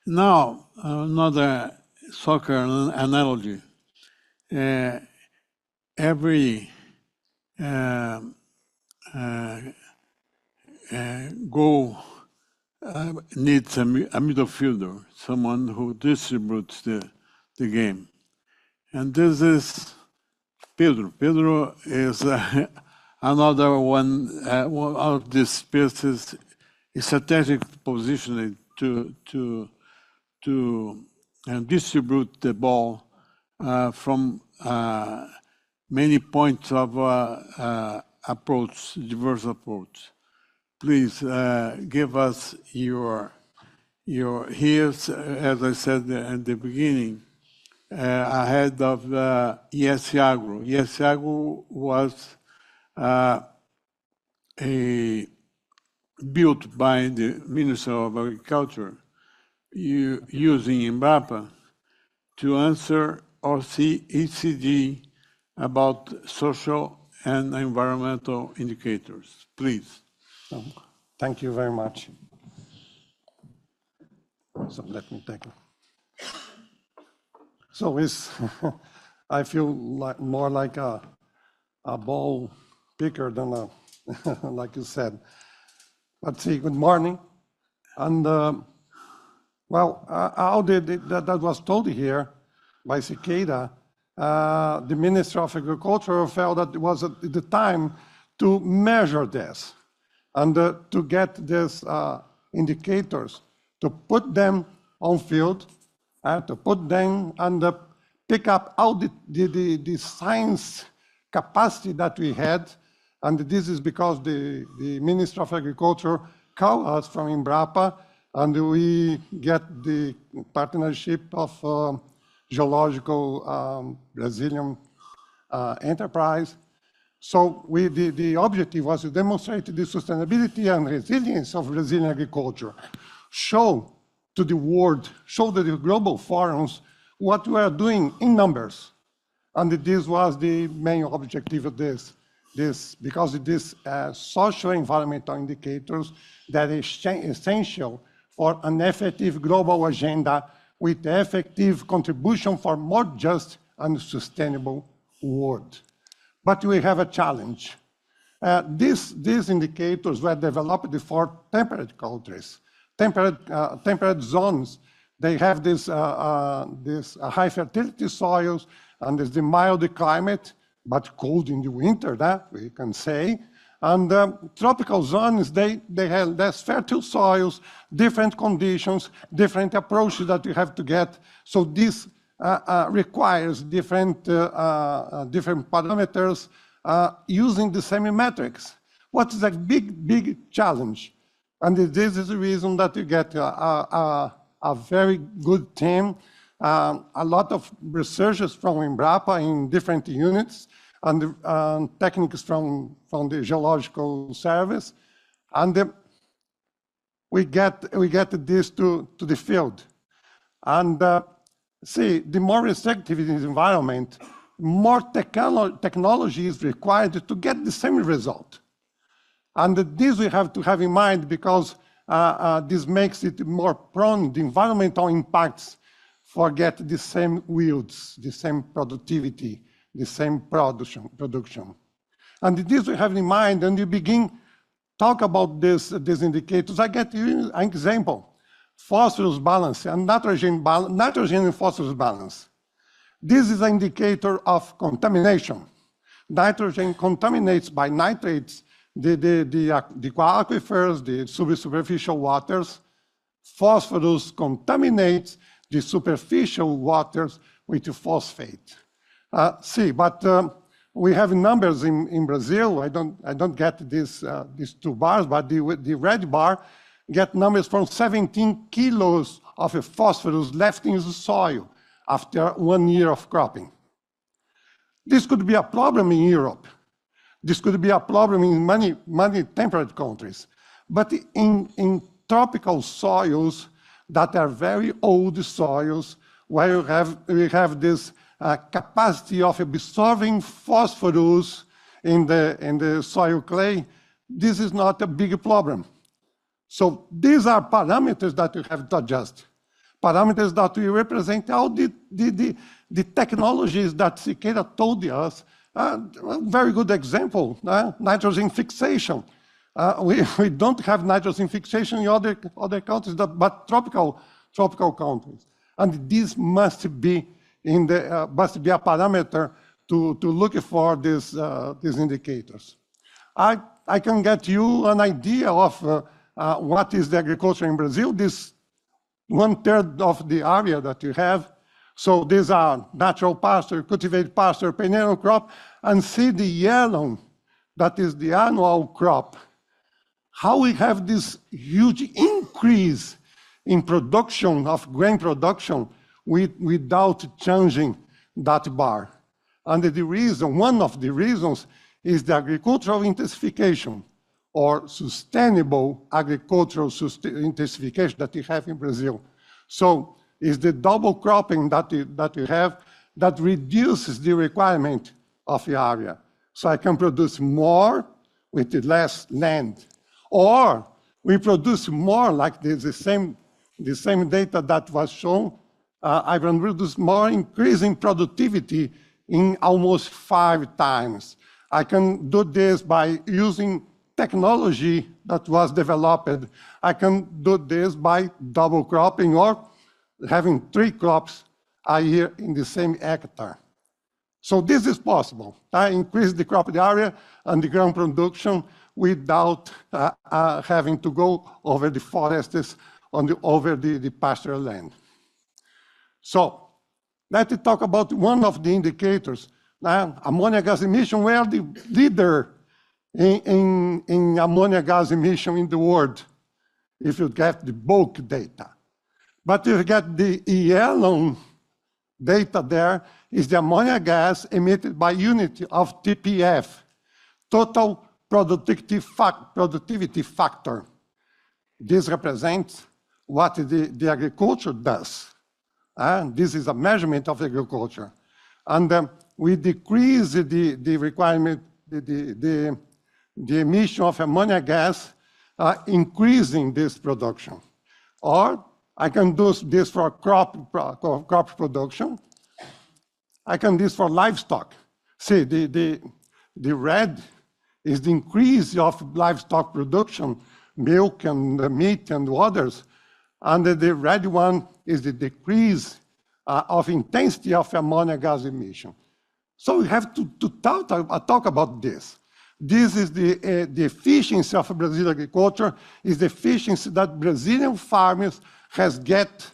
Now, another soccer analogy. Every goal needs a midfielder, someone who distributes the game. And this is Pedro. Pedro is another one of these species, strategic positioning to distribute the ball from many points of approach, diverse approach. Please give us your here's, as I said at the beginning, ahead of Esse Agro. Esse Agro was built by the Minister of Agriculture using Embrapa to answer ECG about social and environmental indicators. Please. Thank you very much. So let me take it. So it's, I feel like more like a ball picker than a, like you said. But see, good morning. And well, how did that was told here by Cicada, the Minister of Agriculture felt that it was at the time to measure this and to get these indicators, to put them on field, to put them and pick up all the science capacity that we had. And this is because the Minister of Agriculture called us from Embrapa, and we get the partnership of geological Brazilian enterprise. So the objective was to demonstrate the sustainability and resilience of Brazilian agriculture, show to the world, show to the global forums what we are doing in numbers. And this was the main objective of this because these social environmental indicators that is essential for an effective global agenda with effective contribution for more just and sustainable world. But we have a challenge. These indicators were developed for temperate countries, temperate zones. They have this high fertility soils and there's the mild climate, but cold in the winter, that we can say. And tropical zones, they have less fertile soils, different conditions, different approaches that you have to get. So this requires different parameters using the same metrics. What is a big challenge? And this is the reason that you get a very good team, a lot of researchers from Embrapa in different units, and techniques from the geological service, and we get this to the field. And see, the more restrictive it is environment, more technology is required to get the same result. And this we have to have in mind because this makes it more prone, the environmental impacts, forget the same yields, the same productivity, the same production. And this we have in mind, and you begin talk about these indicators. I get you an example: phosphorus balance and nitrogen and phosphorus balance. This is an indicator of contamination. Nitrogen contaminates by nitrates the aquifers, the superficial waters. Phosphorus contaminates the superficial waters with phosphate. But we have numbers in Brazil. I don't get these two bars, but the red bar get numbers from 17 kilos of phosphorus left in the soil after 1 year of cropping. This could be a problem in Europe. This could be a problem in many temperate countries. But in tropical soils that are very old soils, where we have this capacity of absorbing phosphorus in the soil clay, this is not a big problem. So these are parameters that you have to adjust. Parameters that will represent all the technologies that Siqueira told us. A very good example, nitrogen fixation. We don't have nitrogen fixation in other countries, but tropical countries. And this must be a parameter to look for these indicators. I can get you an idea of what is the agriculture in Brazil. This 1/3 of the area that you have. So these are natural pasture, cultivated pasture, perennial crop, and see the yellow, that is the annual crop. How we have this huge increase in production of grain production without changing that bar. And one of the reasons is the agricultural intensification or sustainable agricultural intensification that we have in Brazil. So it's the double cropping that we have that reduces the requirement of the area. So I can produce more with less land. Or we produce more, like the same data that was shown, I can produce more, increasing productivity in almost 5 times. I can do this by using technology that was developed. I can do this by double cropping or having 3 crops a year in the same hectare. So this is possible. I increase the crop area and the ground production without having to go over the forests, over the pasture land. So let's talk about one of the indicators. Ammonia gas emission, we are the leader in ammonia gas emission in the world, if you get the bulk data. But if you get the yellow data there, is the ammonia gas emitted by unit of TPF, total productivity factor. This represents what the agriculture does. This is a measurement of agriculture. And we decrease the requirement, the emission of ammonia gas, increasing this production. Or I can do this for crop production. I can do this for livestock. See, the red is the increase of livestock production, milk and meat and others. And the red one is the decrease of intensity of ammonia gas emission. So we have to talk about this. This is the efficiency of Brazilian agriculture, is the efficiency that Brazilian farmers has get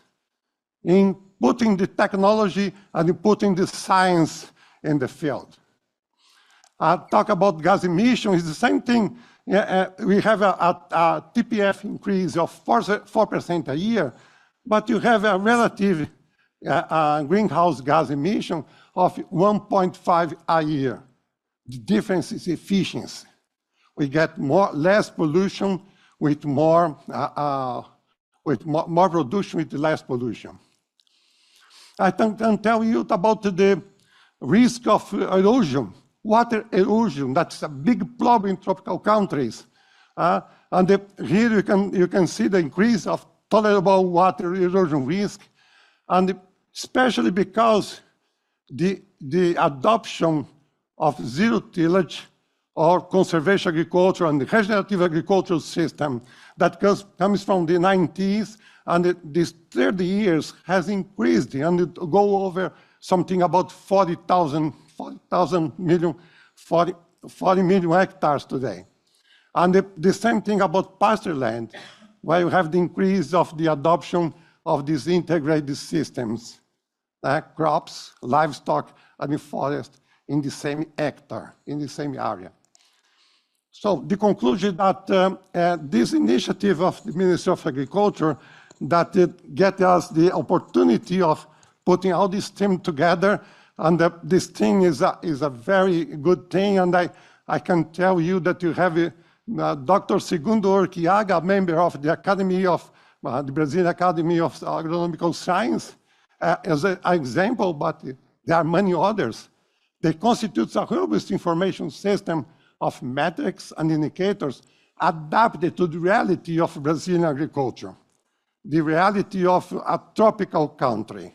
in putting the technology and putting the science in the field. Talk about gas emission, is the same thing. We have a TPF increase of 4% a year, but you have a relative greenhouse gas emission of 1.5 a year. The difference is efficiency. We get less pollution with more production with less pollution. I can tell you about the risk of erosion, water erosion. That's a big problem in tropical countries. Here you can see the increase of tolerable water erosion risk, and especially because the adoption of zero tillage or conservation agriculture and the regenerative agricultural system that comes from the 90s, and these 30 years has increased and it go over something about 40 million hectares today. And the same thing about pasture land, where you have the increase of the adoption of these integrated systems, crops, livestock, and the forest in the same hectare, in the same area. So the conclusion that this initiative of the Ministry of Agriculture, that it get us the opportunity of putting all this team together, and this thing is a very good thing, and I can tell you that you have Dr. Segundo Urquiaga, a member of the Academy of the Brazilian Academy of Agronomical Science, as an example, but there are many others They constitute a robust information system of metrics and indicators adapted to the reality of Brazilian agriculture, the reality of a tropical country.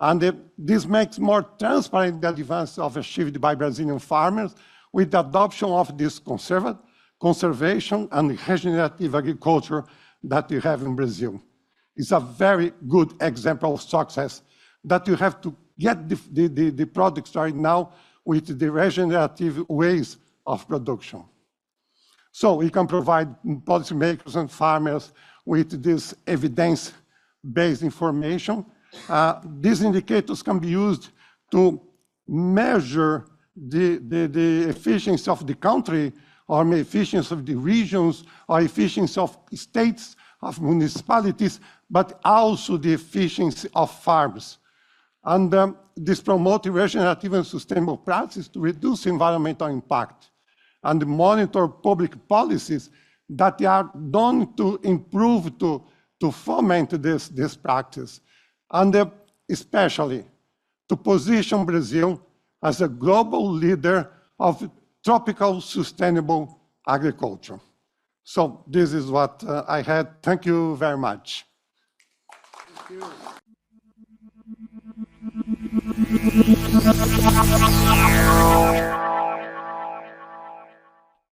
And this makes more transparent the advances achieved by Brazilian farmers with the adoption of this conservation and regenerative agriculture that we have in Brazil. It's a very good example of success that you have to get the products right now with the regenerative ways of production. So we can provide policymakers and farmers with this evidence-based information. These indicators can be used to measure the efficiency of the country, or efficiency of the regions, or efficiency of states, of municipalities, but also the efficiency of farms. And this promotes regenerative and sustainable practices to reduce environmental impact and monitor public policies that are done to improve, to foment this practice, and especially to position Brazil as a global leader of tropical sustainable agriculture. So this is what I had. Thank you very much. Thank you.